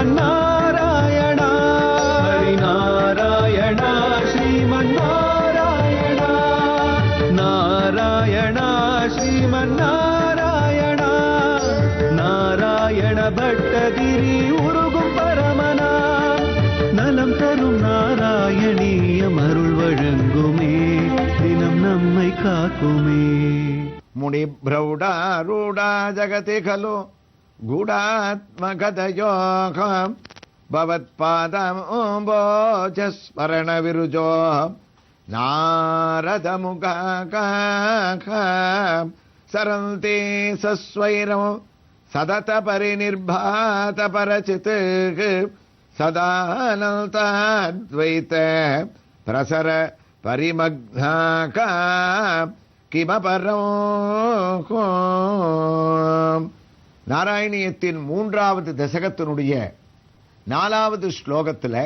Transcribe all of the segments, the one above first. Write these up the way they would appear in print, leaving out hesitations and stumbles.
ஸ்ரீமன்னாராயணா ஹரிநாராயணா ஸ்ரீமன்னாராயணா நாராயணா ஸ்ரீமன்னாராயணா நாராயண பட்டதிரி உருகும் பரமனா நலம் தரும் நாராயணீயம் அருள் வழங்குமே தினம் நம்மை காக்குமே. முனி பிரௌடாரூடா ஜகதி கலு கூடாத்மகதயோகம் பவத்பாதம்போஜஸ்மரண விருஜோ நாரதமுகாகம் சரந்தி சஸ்வைரம் சதத பரிநிர்பாத பரசித் சதானந்தாத்வைத பிரசர பரிமக்னாகம் கிமபரம். நாராயணியத்தின் 3வது தசகத்தினுடைய 4வது ஸ்லோகத்தில்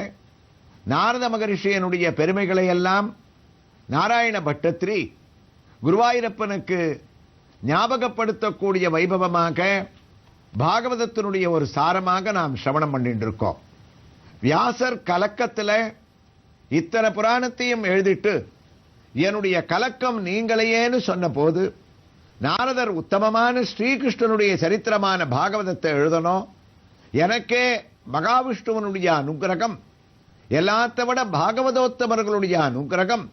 நாரத மகரிஷியனுடைய பெருமைகளை எல்லாம் நாராயண பட்டத்திரி குருவாயூரப்பனுக்கு ஞாபகப்படுத்தக்கூடிய வைபவமாக பாகவதத்தினுடைய ஒரு சாரமாக நாம் சிரவணம் பண்ணிட்டு இருக்கோம். வியாசர் கலக்கத்தில் இத்தனை புராணத்தையும் எழுதிட்டு என்னுடைய கலக்கம் நீங்களையேன்னு சொன்ன போது நாரதர் உத்தமமான ஸ்ரீகிருஷ்ணனுடைய சரித்திரமான பாகவதத்தை எழுதணும், எனக்கே மகாவிஷ்ணுவனுடைய அனுகிரகம், எல்லாத்த விட பாகவதோத்தமர்களுடைய அனுகிரகம்,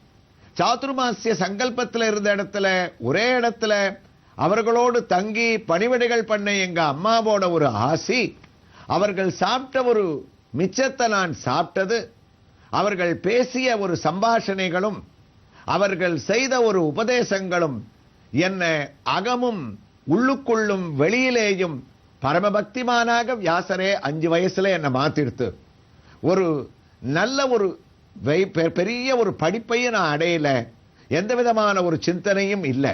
சாதுர்மாசிய சங்கல்பத்தில் இருந்த இடத்துல ஒரே இடத்துல அவர்களோடு தங்கி பணிவிடைகள் பண்ண எங்க அம்மாவோட ஒரு ஆசி, அவர்கள் சாப்பிட்ட ஒரு மிச்சத்தை நான் சாப்பிட்டது, அவர்கள் பேசிய ஒரு சம்பாஷணைகளும் அவர்கள் செய்த ஒரு உபதேசங்களும் என்ன அகமும் உள்ளுக்குள்ளும் வெளியிலேயும் பரமபக்திமானாக வியாசரே 5 வயசுல என்ன மாத்திடுத்து. ஒரு நல்ல ஒரு பெரிய ஒரு படிப்பையும் நான் அடையல, எந்த விதமான ஒரு சிந்தனையும் இல்லை.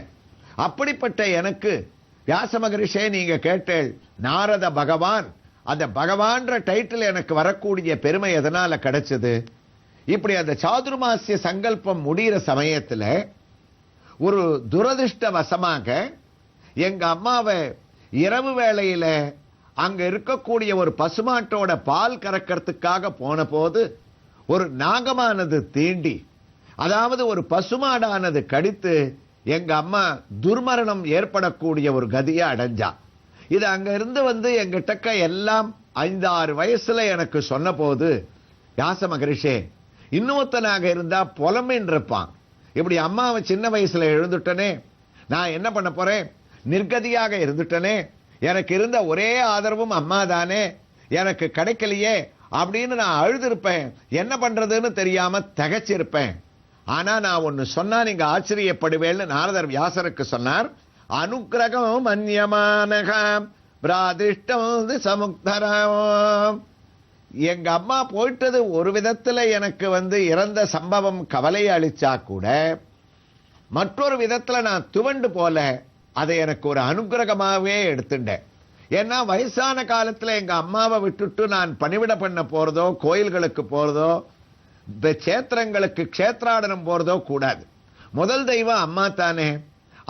அப்படிப்பட்ட எனக்கு வியாச மகரிஷே நீங்க கேட்டேள் நாரத பகவான், அந்த பகவான்ற டைட்டில் எனக்கு வரக்கூடிய பெருமை எதனால கிடைச்சது? இப்படி அந்த சாதுர்மாசிய சங்கல்பம் முடிகிற சமயத்தில் ஒரு துரதிருஷ்டவசமாக எங்க அம்மாவை இரவு வேளையில அங்க இருக்கக்கூடிய ஒரு பசுமாட்டோட பால் கறக்கிறதுக்காக போன போது ஒரு நாகமானது தீண்டி, அதாவது ஒரு பசுமாடானது கடித்து எங்க அம்மா துர்மரணம் ஏற்படக்கூடிய ஒரு கதியை அடைஞ்சா. இது அங்க இருந்து எங்கிட்டக்க எல்லாம் 5-6 வயசுல எனக்கு சொன்ன போது, வியாச மகரிஷே இன்னொருத்தனாக இருந்தா புலமின் இருப்பான், இப்படி அம்மாவை சின்ன வயசுல எழுந்துட்டனே, நான் என்ன பண்ண போறேன், நிர்கதியாக இருந்துட்டனே, எனக்கு இருந்த ஒரே ஆதரவும் அம்மா தானே, எனக்கு கிடைக்கலையே அப்படின்னு நான் அழுதிருப்பேன், என்ன பண்றதுன்னு தெரியாம தகச்சிருப்பேன். ஆனா நான் ஒன்னு சொன்னா நீங்க ஆச்சரியப்படுவேன்னு நாரதர் வியாசருக்கு சொன்னார். அனுக்கிரகம் மன்யமானகம் பிராதிஷ்டம் சமுக்தராம். எங்க அம்மா போயிட்டது ஒரு விதத்துல எனக்கு இறந்த சம்பவம் கவலை அளிச்சா கூட, மற்றொரு விதத்துல நான் துவண்டு போல அதை எனக்கு ஒரு அனுகிரகமாவே எடுத்துட்டேன். ஏன்னா வயசான காலத்துல எங்க அம்மாவை விட்டுட்டு நான் பணிவிட பண்ண போறதோ, கோயில்களுக்கு போறதோ, கஷேத்திரங்களுக்கு கஷேத்ராடனம் போறதோ கூடாது. முதல் தெய்வம் அம்மா தானே.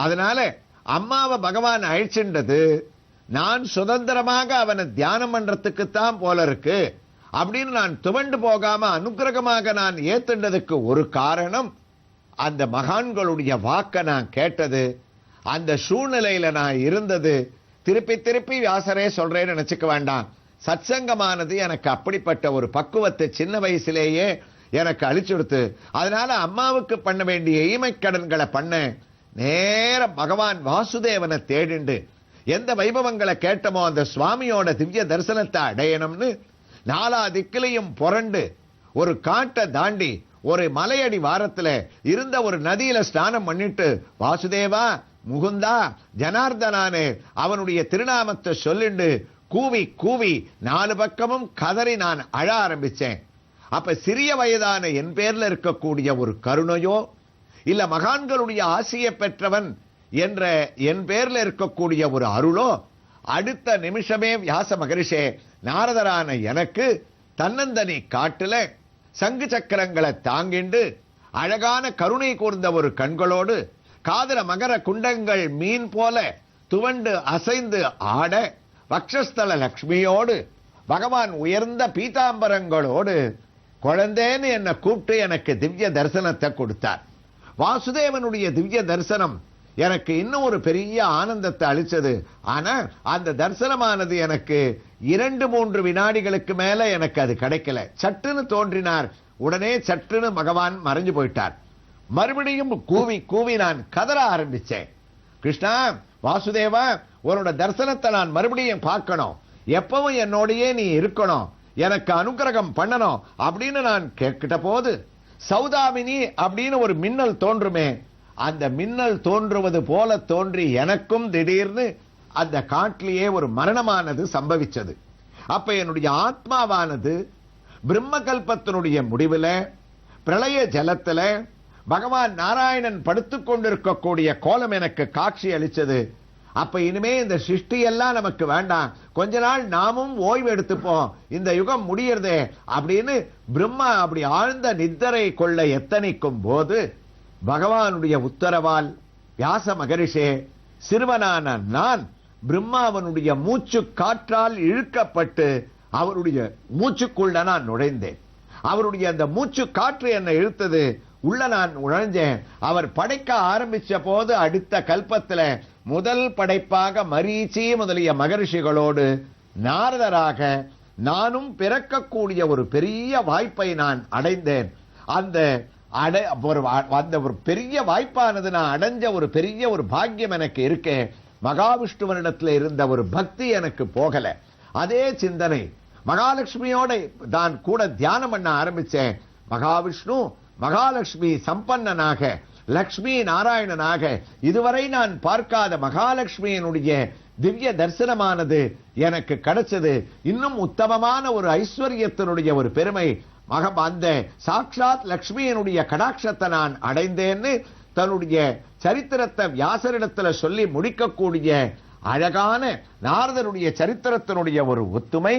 அதனால அம்மாவை பகவான் அழிச்சுண்டது நான் சுதந்திரமாக அவனை தியானம் பண்றதுக்குத்தான் போல இருக்கு அப்படின்னு நான் துவண்டு போகாம அனுகிரகமாக நான் ஏத்துண்டதுக்கு ஒரு காரணம், அந்த மகான்களுடைய வாக்க நான் கேட்டது, அந்த சூழ்நிலையில நான் இருந்தது. திருப்பி திருப்பி வியாசரே சொல்றேன்னு நினைச்சுக்க வேண்டாம், சத்சங்கமானது எனக்கு அப்படிப்பட்ட ஒரு பக்குவத்தை சின்ன வயசுலேயே எனக்கு அளிச்சுடுத்து. அதனால அம்மாவுக்கு பண்ண வேண்டிய ஈமைக்கடன்களை பண்ண நேர பகவான் வாசுதேவனை தேடிண்டு எந்த வைபவங்களை கேட்டமோ அந்த சுவாமியோட திவ்ய தரிசனத்தை அடையணும்னு 4 திக்கிலையும் புரண்டு ஒரு காட்டை தாண்டி ஒரு மலையடி வாரத்துல இருந்த ஒரு நதியில ஸ்நானம் பண்ணிட்டு, வாசுதேவா முகுந்தா ஜனார்தனானே அவனுடைய திருநாமத்தை சொல்லிண்டு கூவி கூவி 4 பக்கமும் கதறி நான் அழ ஆரம்பிச்சேன். அப்ப சிறிய வயதான என் பேர்ல இருக்கக்கூடிய ஒரு கருணையோ இல்ல மகான்களுடைய ஆசியை பெற்றவன் என்ற என் பேர்ல இருக்கக்கூடிய ஒரு அருளோ, அடுத்த நிமிஷமே வியாச மகரிஷே நாரதரான எனக்கு தன்னந்தனி காட்டுல சங்கு சக்கரங்களை தாங்கிண்டு அழகான கருணை கூர்ந்த ஒரு கண்களோடு காதல மகர குண்டங்கள் மீன் போல துவண்டு அசைந்து ஆட, வக்ஷஸ்தல லக்ஷ்மியோடு பகவான் உயர்ந்த பீதாம்பரங்களோடு குழந்தைன்னு என்னை கூப்பிட்டு எனக்கு திவ்ய தரிசனத்தை கொடுத்தார். வாசுதேவனுடைய திவ்ய தரிசனம் எனக்கு இன்னும் ஒரு பெரிய ஆனந்தத்தை அளிச்சது. ஆனா அந்த தரிசனமானது எனக்கு 2-3 வினாடிகளுக்கு மேல எனக்கு அது கிடைக்கல. சட்டுன்னு தோன்றினார், உடனே சட்டுன்னு பகவான் மறைஞ்சு போயிட்டார். மறுபடியும் கூவி கூவி நான் கதற ஆரம்பிச்சேன். கிருஷ்ணா, வாசுதேவா, உன்னோட தரிசனத்தை நான் மறுபடியும் பார்க்கணும், எப்பவும் என்னோடையே நீ இருக்கணும், எனக்கு அனுகிரகம் பண்ணணும் அப்படின்னு நான் கேட்கிட்ட போது சௌதாமினி அப்படின்னு ஒரு மின்னல் தோன்றுமே, அந்த மின்னல் தோன்றுவது போல தோன்றி எனக்கும் திடீர்னு அந்த காட்டிலேயே ஒரு மரணமானது சம்பவிச்சது. அப்ப என்னுடைய ஆத்மாவானது பிரம்மகல்பத்தினுடைய முடிவில் பிரளய ஜலத்துல பகவான் நாராயணன் படுத்துக் கொண்டிருக்கக்கூடிய கோலம் எனக்கு காட்சி அளிச்சது. அப்ப இனிமே இந்த சிருஷ்டி எல்லாம் நமக்கு வேண்டாம், கொஞ்ச நாள் நாமும் ஓய்வு எடுத்துப்போம், இந்த யுகம் முடியறதே அப்படின்னு பிரம்மா அப்படி ஆழ்ந்த நித்தரை கொள்ள எத்தனிக்கும் போது பகவானுடைய உத்தரவால் வியாச மகரிஷே, சிறுவனான நான் பிரம்மாவனுடைய மூச்சு காற்றால் இழுக்கப்பட்டு அவருடைய மூச்சுக்குள்ள நான் நுழைந்தேன். அவருடைய அந்த மூச்சு காற்று என்னை இழுத்தது, உள்ள நான் நுழைஞ்சேன். அவர் படைக்க ஆரம்பிச்ச போது அடுத்த கல்பத்துல முதல் படைப்பாக மரீச்சி முதலிய மகரிஷிகளோடு நாரதராக நானும் பிறக்கக்கூடிய ஒரு பெரிய வாய்ப்பை நான் அடைந்தேன். அந்த ஒரு பெரிய வாய்ப்பானது நான் அடைஞ்ச ஒரு பெரிய ஒரு பாக்கியம் எனக்கு இருக்கே. மகாவிஷ்ணுவனிடத்தில் இருந்த ஒரு பக்தி எனக்கு போகல. அதே சிந்தனை மகாலட்சுமியோட நான் கூட தியானம் பண்ண ஆரம்பிச்சேன். மகாவிஷ்ணு மகாலட்சுமி சம்பன்னனாக, லக்ஷ்மி நாராயணனாக இதுவரை நான் பார்க்காத மகாலட்சுமியினுடைய திவ்ய தரிசனமானது எனக்கு கிடைச்சது. இன்னும் உத்தமமான ஒரு ஐஸ்வர்யத்தினுடைய ஒரு பெருமை, அந்த சாட்சாத் லக்ஷ்மியினுடைய கடாட்சத்தை நான் அடைந்தேன்னு தன்னுடைய சரித்திரத்தை வியாசரிடத்துல சொல்லி முடிக்கக்கூடிய அழகான நாரதனுடைய சரித்திரத்தினுடைய ஒரு ஒத்துமை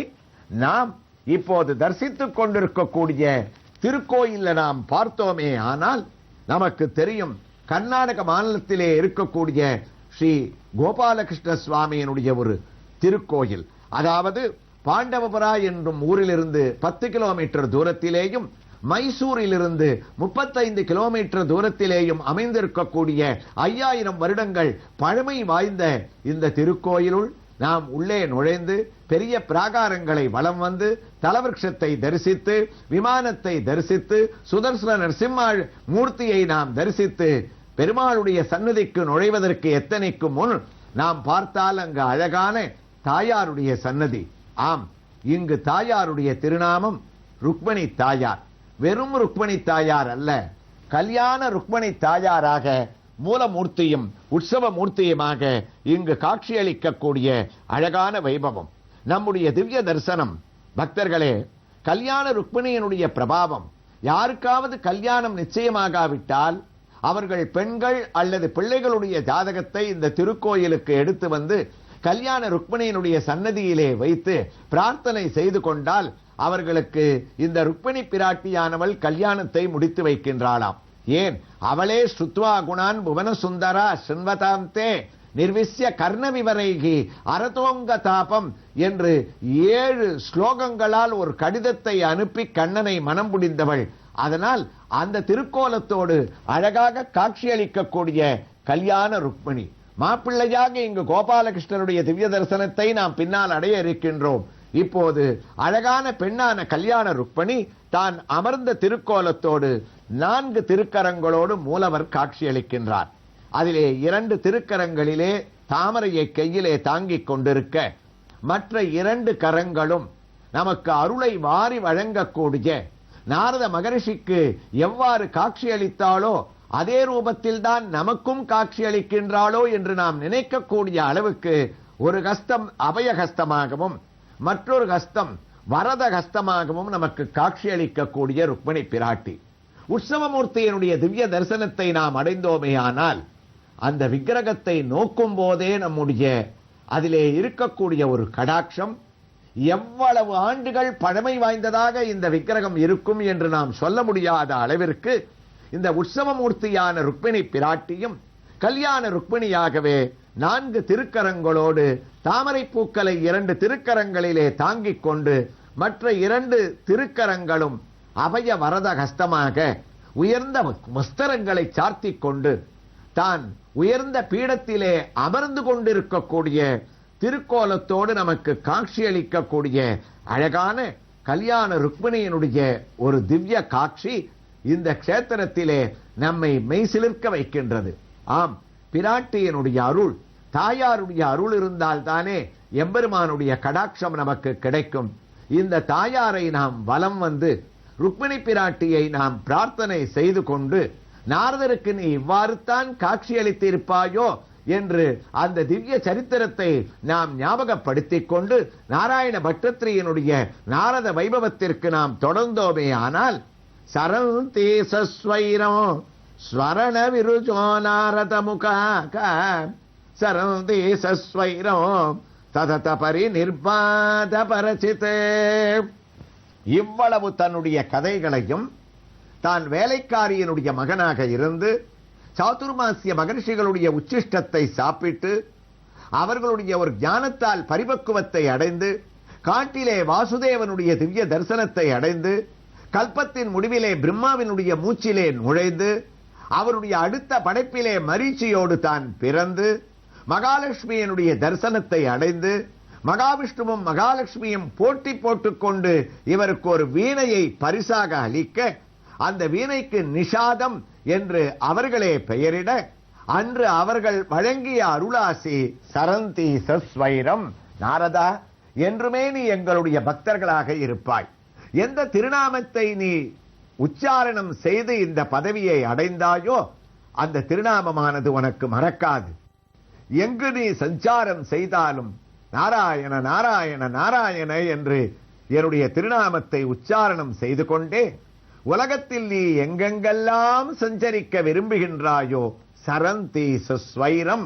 நாம் இப்போது தரிசித்துக் கொண்டிருக்கக்கூடிய திருக்கோயில்ல நாம் பார்த்தோமே. ஆனால் நமக்கு தெரியும், கர்நாடக மாநிலத்திலே இருக்கக்கூடிய ஸ்ரீ கோபாலகிருஷ்ண சுவாமியினுடைய ஒரு திருக்கோயில், அதாவது பாண்டவபுரா என்னும் ஊரிலிருந்து 10 கிலோமீட்டர் தூரத்திலேயும் மைசூரிலிருந்து 35 கிலோமீட்டர் தூரத்திலேயும் அமைந்திருக்கக்கூடிய 5000 வருடங்கள் பழமை வாய்ந்த இந்த திருக்கோயிலுள் நாம் உள்ளே நுழைந்து பெரிய பிராகாரங்களை வலம் வந்து தலவிருட்சத்தை தரிசித்து விமானத்தை தரிசித்து சுதர்சன நரசிம்ம மூர்த்தியை நாம் தரிசித்து பெருமாளுடைய சன்னதிக்கு நுழைவதற்கு எத்தனைக்கு முன் நாம் பார்த்தால் அங்கு அழகான தாயாருடைய சன்னதி. ஆம், இங்கு தாயாருடைய திருநாமம் ருக்மணி தாயார். வெறும் ருக்மணி தாயார் அல்ல, கல்யாண ருக்மணி தாயாராக மூலமூர்த்தியும் உற்சவ மூர்த்தியுமாக இங்கு காட்சியளிக்கக்கூடிய அழகான வைபவம் நம்முடைய திவ்ய தரிசனம். பக்தர்களே, கல்யாண ருக்மிணியினுடைய பிரபாவம், யாருக்காவது கல்யாணம் நிச்சயமாகாவிட்டால் அவர்கள் பெண்கள் அல்லது பிள்ளைகளுடைய ஜாதகத்தை இந்த திருக்கோயிலுக்கு எடுத்து வந்து கல்யாண ருக்மிணியினுடைய சன்னதியிலே வைத்து பிரார்த்தனை செய்து கொண்டால் அவர்களுக்கு இந்த ருக்மிணி பிராட்டியானவள் கல்யாணத்தை முடித்து வைக்கின்றாளாம். ஏன், அவளே ஸ்ருத்வா குணான் புவன சுந்தரா ஸ்ருண்வதாந்தே நிர்விஸ்ய கர்ண விவரைகி அரதோங்க தாபம் என்று 7 ஸ்லோகங்களால் ஒரு கடிதத்தை அனுப்பி கண்ணனை மனம் புடிந்தவள். அதனால் அந்த திருக்கோலத்தோடு அழகாக காட்சியளிக்கக்கூடிய கல்யாண ருக்மிணி மாப்பிள்ளையாக இங்கு கோபாலகிருஷ்ணனுடைய திவ்ய தரிசனத்தை நாம் பின்னால் அடைய இருக்கின்றோம். இப்போது அழகான பெண்ணான கல்யாண ருக்மிணி தான் அமர்ந்த திருக்கோலத்தோடு 4 திருக்கரங்களோடு மூலவர் காட்சியளிக்கின்றார். அதிலே 2 திருக்கரங்களிலே தாமரையை கையிலே தாங்கிக் கொண்டிருக்க, மற்ற 2 கரங்களும் நமக்கு அருளை வாரி வழங்கக்கூடிய நாரத மகரிஷிக்கு எவ்வாறு காட்சியளித்தாளோ அதே ரூபத்தில் தான் நமக்கும் காட்சியளிக்கின்றாளோ என்று நாம் நினைக்கக்கூடிய அளவுக்கு ஒரு ஹஸ்தம் அபயஹஸ்தமாகவும் மற்றொரு ஹஸ்தம் வரத ஹஸ்தமாகவும் நமக்கு காட்சியளிக்கக்கூடிய ருக்மிணி பிராட்டி. உற்சவமூர்த்தியினுடைய திவ்ய தரிசனத்தை நாம் அடைந்தோமே, ஆனால் அந்த விக்கிரகத்தை நோக்கும் போதே நம்முடைய அதிலே இருக்கக்கூடிய ஒரு கடாட்சம், எவ்வளவு ஆண்டுகள் பழமை வாய்ந்ததாக இந்த விக்கிரகம் இருக்கும் என்று நாம் சொல்ல முடியாத அளவிற்கு இந்த உற்சவமூர்த்தியான ருக்மிணி பிராட்டியும் கல்யாண ருக்மிணியாகவே 4 திருக்கரங்களோடு தாமரை பூக்களை 2 திருக்கரங்களிலே தாங்கிக் கொண்டு மற்ற 2 திருக்கரங்களும் அபய வரத ஹஸ்தமாக உயர்ந்த வஸ்திரங்களை சார்த்திக் கொண்டு தான் உயர்ந்த பீடத்திலே அமர்ந்து கொண்டிருக்கக்கூடிய திருக்கோலத்தோடு நமக்கு காட்சியளிக்கக்கூடிய அழகான கல்யாண ருக்மிணியினுடைய ஒரு திவ்ய காட்சி இந்த க்ஷேத்திரத்திலே நம்மை மெய்சிலிர்க்க வைக்கின்றது. ஆம், பிராட்டியினுடைய அருள், தாயாருடைய அருள் இருந்தால் தானே எம்பெருமானுடைய கடாட்சம் நமக்கு கிடைக்கும். இந்த தாயாரை நாம் வலம் வந்து ருக்மிணி பிராட்டியை நாம் பிரார்த்தனை செய்து கொண்டு நாரதருக்கு நீ இவ்வாறு தான் காட்சியளித்திருப்பாயோ என்று அந்த திவ்ய சரித்திரத்தை நாம் ஞாபகப்படுத்திக் கொண்டு நாராயண பட்டத்திரியினுடைய நாரத வைபவத்திற்கு நாம் தொடர்ந்தோமே ஆனால் சரந்தி சஸ்வைரம் ஸ்வரண விருஜோ நாரத முகாக சரந்தி சஸ்வைரம் ததத பரி நிர்பாத பரசிதே. இவ்வளவு தன்னுடைய கதைகளையும் தான் வேலைக்காரியினுடைய மகனாக இருந்து சாதுர்மாசிய மகர்ஷிகளுடைய உச்சிஷ்டத்தை சாப்பிட்டு அவர்களுடைய ஒரு ஞானத்தால் பரிபக்குவத்தை அடைந்து காட்டிலே வாசுதேவனுடைய திவ்ய தரிசனத்தை அடைந்து கல்பத்தின் முடிவிலே பிரம்மாவினுடைய மூச்சிலே நுழைந்து அவருடைய அடுத்த படைப்பிலே மரீச்சியோடு தான் பிறந்து மகாலட்சுமியினுடைய தரிசனத்தை அடைந்து மகாவிஷ்ணுவும் மகாலட்சுமியும் போட்டி போட்டுக்கொண்டு இவருக்கு ஒரு வீணையை பரிசாக அளிக்க அந்த வீணைக்கு நிஷாதம் என்று அவர்களே பெயரிட அன்று அவர்கள் வழங்கிய அருளாசி சரந்தி சஸ்வைரம். நாரதா, என்றுமே நீ எங்களுடைய பக்தர்களாக இருப்பாய். எந்த திருநாமத்தை நீ உச்சாரணம் செய்து இந்த பதவியை அடைந்தாயோ அந்த திருநாமமானது உனக்கு மறக்காது. எங்கு நீ சஞ்சாரம் செய்தாலும் நாராயண நாராயண நாராயண என்று என்னுடைய திருநாமத்தை உச்சாரணம் செய்து கொண்டே உலகத்தில் நீ எங்கெங்கெல்லாம் சஞ்சரிக்க விரும்புகின்றாயோ சரந்தி சுஸ்வைரம்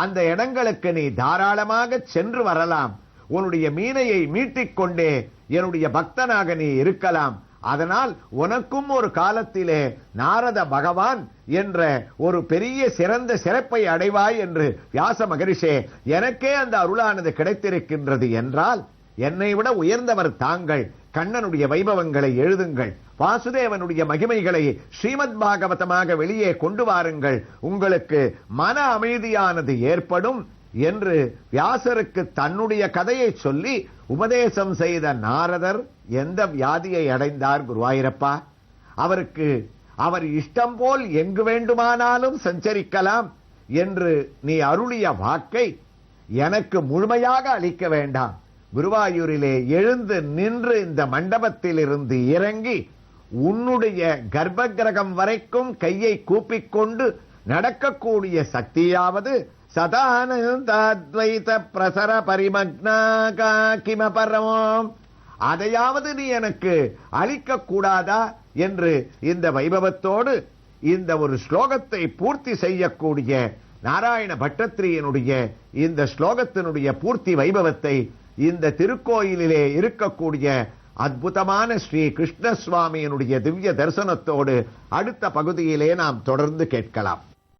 அந்த இடங்களுக்கு நீ தாராளமாக சென்று வரலாம். உன்னுடைய மீனையை மீட்டிக்கொண்டே என்னுடைய பக்தனாக நீ இருக்கலாம். அதனால் உனக்கும் ஒரு காலத்திலே நாரத பகவான் என்ற ஒரு பெரிய சிறந்த சிறப்பை அடைவாய் என்று வியாச மகரிஷே எனக்கே அந்த அருளானது கிடைத்திருக்கின்றது என்றால் என்னை விட உயர்ந்தவர் தாங்கள். கண்ணனுடைய வைபவங்களை எழுதுங்கள், வாசுதேவனுடைய மகிமைகளை ஸ்ரீமத் பாகவதமாக வெளியே கொண்டு வாருங்கள், உங்களுக்கு மன அமைதியானது ஏற்படும் என்று வியாசருக்கு தன்னுடைய கதையை சொல்லி உபதேசம் செய்த நாரதர் எந்த வியாதியை அடைந்தார் குருவாயிரப்பா? அவருக்கு அவர் இஷ்டம் போல் எங்கு வேண்டுமானாலும் சஞ்சரிக்கலாம் என்று நீ அருளிய வாக்கை எனக்கு முழுமையாக அளிக்க வேண்டாம். குருவாயூரிலே எழுந்து நின்று இந்த மண்டபத்தில் இருந்து இறங்கி உன்னுடைய கர்ப்ப கிரகம் வரைக்கும் கையை கூப்பிக்கொண்டு நடக்கக்கூடிய சக்தியாவது சதானந்தாத்வைத பிரசர பரிமக்னாகா கிமபரமோம் அதையாவது நீ எனக்கு அளிக்க கூடாதா என்று இந்த வைபவத்தோடு இந்த ஒரு ஸ்லோகத்தை பூர்த்தி செய்யக்கூடிய நாராயண பட்டத்திரியினுடைய இந்த ஸ்லோகத்தினுடைய பூர்த்தி வைபவத்தை இந்த திருக்கோயிலிலே இருக்கக்கூடிய அற்புதமான ஸ்ரீ கிருஷ்ண சுவாமியினுடைய திவ்ய தரிசனத்தோடு அடுத்த பகுதியிலே நாம் தொடர்ந்து கேட்கலாம்.